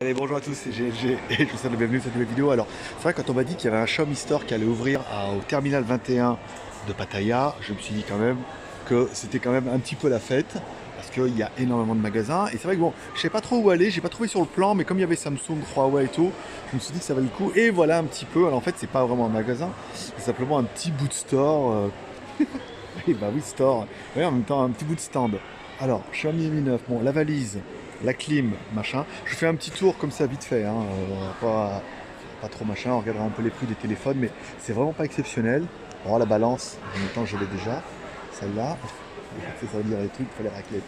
Allez, bonjour à tous, c'est GLG et je vous souhaite la bienvenue sur cette nouvelle vidéo. Alors, c'est vrai, quand on m'a dit qu'il y avait un Xiaomi Store qui allait ouvrir au terminal 21 de Pattaya, je me suis dit quand même que c'était quand même un petit peu la fête parce qu'il y a énormément de magasins. Et c'est vrai que bon, je sais pas trop où aller, j'ai pas trouvé sur le plan, mais comme il y avait Samsung, Huawei et tout, je me suis dit que ça valait le coup. Et voilà un petit peu. Alors en fait, c'est pas vraiment un magasin, c'est simplement un petit bout de store. Oui, bah oui, store. Oui, en même temps, un petit bout de stand. Alors, Xiaomi Mi 9, bon, la valise, la clim, machin. Je fais un petit tour comme ça, vite fait, hein, pas trop machin. On regardera un peu les prix des téléphones, mais c'est vraiment pas exceptionnel. Alors, la balance, en même temps, je l'ai déjà. Celle-là, ça veut dire les trucs, il faut les raclettes.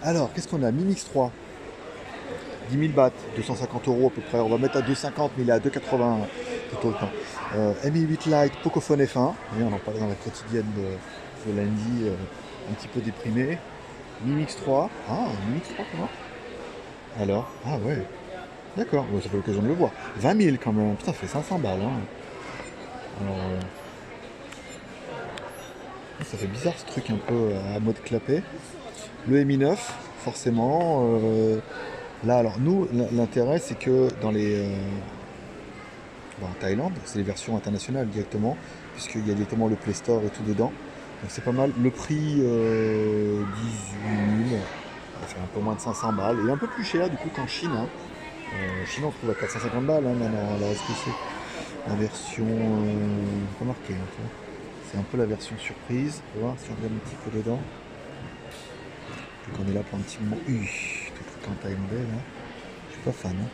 Alors, qu'est-ce qu'on a? Mi Mix 3, 10 000 bahts, 250 euros à peu près. On va mettre à 2,50, mais il est à 2,80 tout le temps. Mi 8 Lite, Pocophone F1. Oui, on en parlait dans la quotidienne de lundi, un petit peu déprimé. Mi Mix 3. Ah, Mi Mix 3, comment? Alors? Ah ouais. D'accord, bon, ça fait l'occasion de le voir. 20 000 quand même. Putain, ça fait 500 balles. Hein. Alors, ça fait bizarre ce truc un peu à mode clapet. Le Mi 9, forcément. Là, alors, nous, l'intérêt, c'est que dans en Thaïlande, c'est les versions internationales directement, puisqu'il y a directement le Play Store et tout dedans. Donc c'est pas mal. Le prix, 18 000, ça fait un peu moins de 500 balles. Et un peu plus cher du coup qu'en Chine. Hein. Chine, on trouve à 450 balles hein, maintenant, la SPC. La version, pas marqué. Hein, c'est un peu la version surprise. On va voir si on regarde un petit peu dedans. Donc on est là pour un petit moment. Tout le truc en thaïlandais là. Je suis pas fan. Hein.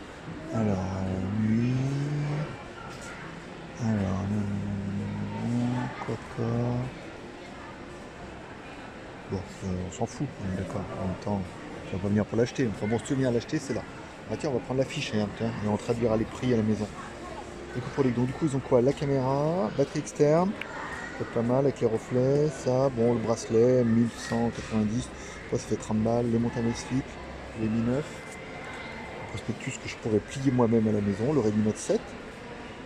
Alors, lui. Alors, quoi. Bon, on s'en fout, on est d'accord. En même temps, tu vas pas venir pour l'acheter. Enfin bon, si tu veux venir l'acheter, c'est là. Ah, tiens, on va prendre la fiche hein, tiens, et on traduira les prix à la maison. Donc du coup, ils ont quoi? La caméra, batterie externe, c'est pas mal avec les reflets, ça, bon, le bracelet, 1190, ça fait 30 balles, les montres Amazfit, les Mi 9, le prospectus que je pourrais plier moi-même à la maison, le Redmi Note 7,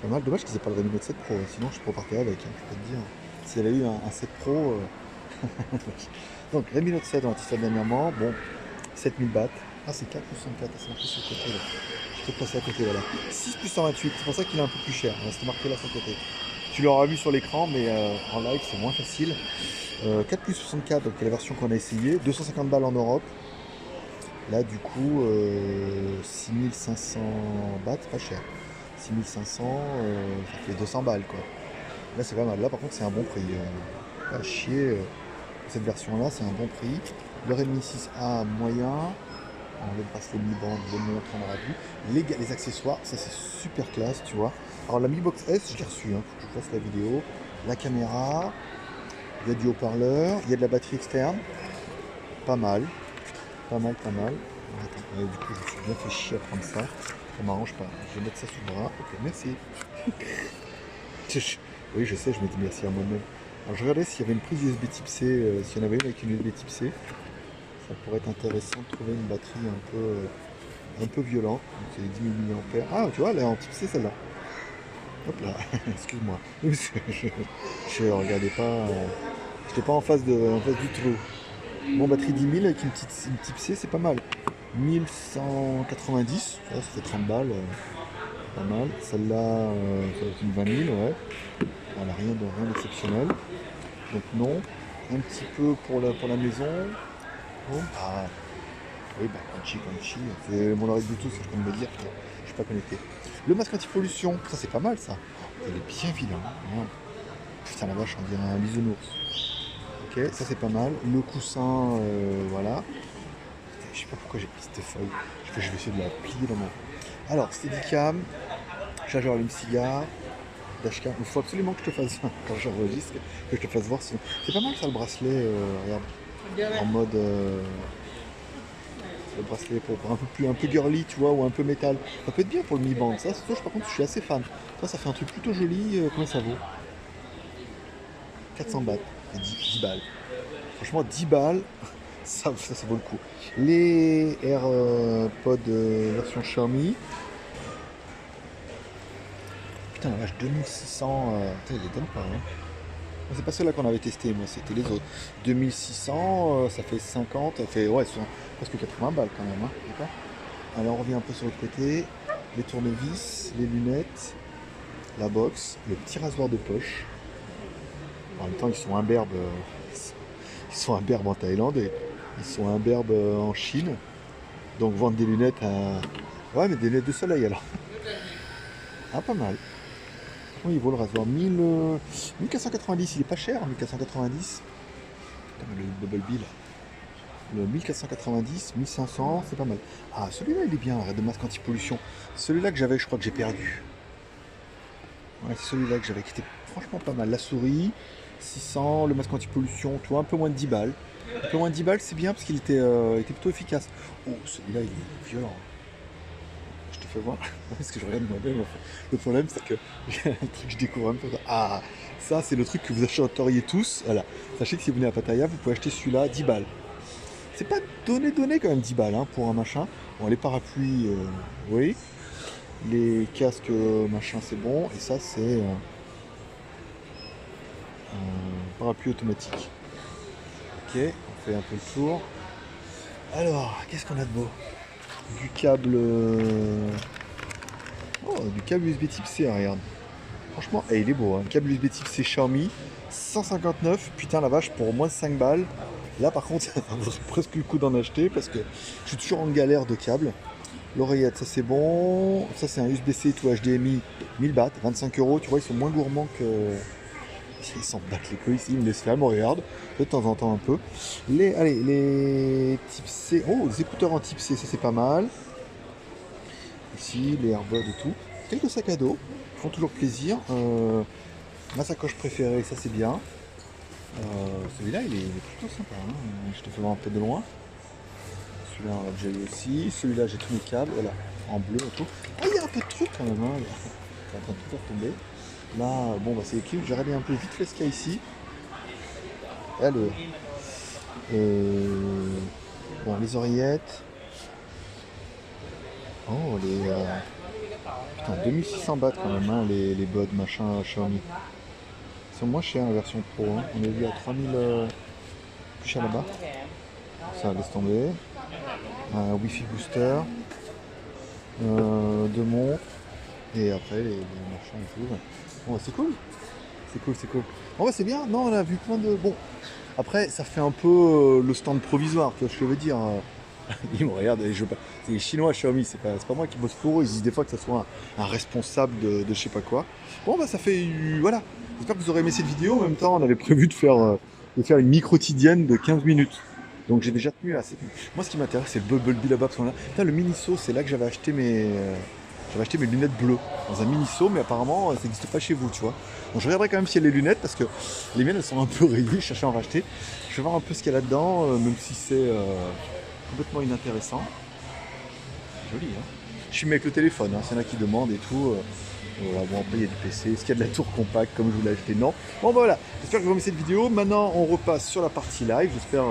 pas mal, dommage qu'ils aient pas le Redmi Note 7 Pro, sinon je repartais avec, hein, je peux te dire. S'il y avait eu un 7 Pro, donc Redmi Note 7, on a testé ça dernièrement, bon, 7000 bahts, ah c'est 4 plus 104, c'est marqué sur le côté là. Je t'ai passé à côté, voilà. 6 plus 128, c'est pour ça qu'il est un peu plus cher. C'était marqué là sur le côté. Tu l'auras vu sur l'écran, mais en live, c'est moins facile. 4 plus 64, donc c'est la version qu'on a essayé. 250 balles en Europe. Là, du coup, 6500 bahts, pas cher. 6500, ça fait 200 balles, quoi. Là, c'est pas mal. Là, par contre, c'est un bon prix. Pas chier. Cette version-là, c'est un bon prix. Le Redmi 6A moyen. Le bracelet Mi Band, les montres, on aura vu. Les accessoires, ça c'est super classe, tu vois. Alors la Mi Box S, je l'ai reçue, hein, faut que je fasse la vidéo. La caméra, il y a du haut-parleur, il y a de la batterie externe. Pas mal, pas mal. Attends, du coup, je me suis bien fait chier à prendre ça. Ça m'arrange pas. Je vais mettre ça sous le bras. Ok, merci. Oui, je sais, je me dis merci à moi-même. Alors je regardais s'il y avait une prise USB type C, s'il y en avait une avec une USB type C. Ça pourrait être intéressant de trouver une batterie un peu violente. C'est 10 000 mAh. Ah, tu vois, elle est en type C celle-là. Hop là, excuse-moi. Je regardais pas. J'étais pas en face du trou. Bon, batterie 10 000 avec une type C, c'est pas mal. 1190, ça fait 30 balles. Pas mal. Celle-là, ça va être une 20 000, ouais. Voilà, rien d'exceptionnel. Donc non. Un petit peu pour la maison. Bon, ah, oui, bah, Conchi, c'est mon oreille Bluetooth, c'est comme me dire que je suis pas connecté. Le masque anti-pollution, ça c'est pas mal ça. Il est bien vilain. Hein. Putain la vache, on dirait un bisounours. Ok, ça c'est pas mal. Le coussin, voilà. Je sais pas pourquoi j'ai pris cette feuille. Je vais essayer de la plier dans mon. Alors, Steadicam, chargeur allume-cigare, dashcam. Il faut absolument que je te fasse, quand j'enregistre, que je te fasse voir si. C'est pas mal ça le bracelet, regarde. En mode. Le bracelet pour un peu girly, tu vois, ou un peu métal. Ça peut être bien pour le Mi Band. Ça, par contre, je suis assez fan. Ça fait un truc plutôt joli. Combien ça vaut? 400 bahts. 10 balles. Franchement, 10 balles, ça vaut le coup. Les AirPods version Xiaomi. Putain, la vache, 2600. Putain, ils les donnent pas, hein. C'est pas ceux-là qu'on avait testé, moi, c'était les autres. 2600, ça fait 50, ça fait, ouais, presque 80 balles quand même, hein, d'accord. Alors on revient un peu sur le côté. Les tournevis, les lunettes, la box, le petit rasoir de poche. En même temps, ils sont imberbes. Ils sont imberbes en Thaïlande et ils sont imberbes en Chine. Donc vendre des lunettes à... Ouais, mais des lunettes de soleil alors. Ah, pas mal. Oui, il vaut le rasoir 1490. Il est pas cher, 1490. Putain, le Bubble Bill. Le 1490, 1500, c'est pas mal. Ah, celui-là, il est bien, arrête de masque anti-pollution. Celui-là que j'avais, je crois que j'ai perdu. Ouais, c'est celui-là que j'avais, qui était franchement pas mal. La souris, 600, le masque anti-pollution, tu vois, un peu moins de 10 balles. Un peu moins de 10 balles, c'est bien parce qu'il était plutôt efficace. Oh, celui-là, il est violent. Je te fais voir, parce que je regarde moi-même. En fait. Le problème, c'est que j'ai un truc que je découvre un peu. Ah, ça, c'est le truc que vous achèteriez tous. Voilà. Sachez que si vous venez à Pattaya, vous pouvez acheter celui-là 10 balles. C'est pas donné quand même 10 balles hein, pour un machin. Bon, les parapluies, oui. Les casques, machin, c'est bon. Et ça, c'est un parapluie automatique. Ok, on fait un peu le tour. Alors, qu'est-ce qu'on a de beau? Du câble... Oh, du câble USB type C, hein, regarde. Franchement, il est beau. Hein. Câble USB type C Xiaomi, 159. Putain, la vache, pour moins de 5 balles. Là, par contre, ça vaudrait presque le coup d'en acheter parce que je suis toujours en galère de câbles. L'oreillette, ça c'est bon. Ça, c'est un USB-C tout HDMI, 1000 bahts, 25 euros. Tu vois, ils sont moins gourmands que. Ils s'en battent les couilles ici, ils me laissent faire, on regarde de temps en temps un peu. Les type C. Oh, les écouteurs en type C, ça c'est pas mal. Ici, les AirPods et tout. Quelques sacs à dos, font toujours plaisir. Ma sacoche préférée, ça c'est bien. Celui-là, il est plutôt sympa. Hein. Je te fais voir un peu de loin. Celui-là, on l'a déjà eu aussi. Celui-là, j'ai tous mes câbles, voilà, en bleu et tout. Ah, il y a un peu de trucs quand même. Hein. C'est en train de tout faire tomber. Là, bon, bah, c'est écrit. J'ai regardé un peu vite fait ce qu'il y a ici. Là, bon, les oreillettes. Oh, putain, 2600 bahts quand même, hein, les buds machin Xiaomi. Ils sont moins chers la version pro. Hein. On est vu à 3000 plus cher là-bas. Ça laisse tomber. Un Wi-Fi booster. Deux montres. Et après les machins et tout. Bon, bah, c'est cool. C'est cool. Bon, bah, c'est bien. Non, on a vu plein de. Bon. Après, ça fait un peu le stand provisoire, tu vois ce que je veux dire. Ils me regardent, c'est les Chinois Xiaomi, c'est pas moi qui bosse pour eux, ils disent des fois que ça soit un responsable de je sais pas quoi. Bon bah ça fait, voilà, j'espère que vous aurez aimé cette vidéo, en même temps on avait prévu de faire une mi-quotidienne de 15 minutes. Donc j'ai déjà tenu là, moi ce qui m'intéresse c'est le Bubble Bee là-bas, parce qu'on a... Putain, le Miniso, c'est là que j'avais acheté mes lunettes bleues, dans un Miniso, mais apparemment ça n'existe pas chez vous, tu vois. Donc je regarderai quand même s'il y a les lunettes, parce que les miennes elles sont un peu rayées, je cherchais à en racheter. Je vais voir un peu ce qu'il y a là-dedans, même si c'est... complètement inintéressant. Joli, hein. Je suis mis avec le téléphone, hein. S'il y en a qui demandent et tout. Voilà, bon, après il y a du PC. Est-ce qu'il y a de la tour compacte comme je vous l'ai acheté? Non. Bon, bah, voilà. J'espère que vous aimez cette vidéo. Maintenant, on repasse sur la partie live. J'espère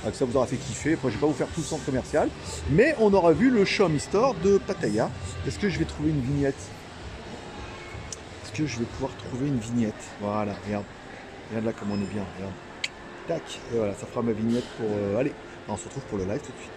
que ça vous aura fait kiffer. Après, je vais pas vous faire tout le centre commercial. Mais on aura vu le Xiaomi Store de Pattaya. Est-ce que je vais trouver une vignette? Est-ce que je vais pouvoir trouver une vignette? Voilà, regarde. Regarde là comme on est bien. Regarde. Tac. Et voilà, ça fera ma vignette pour... allez, on se retrouve pour le live tout de suite.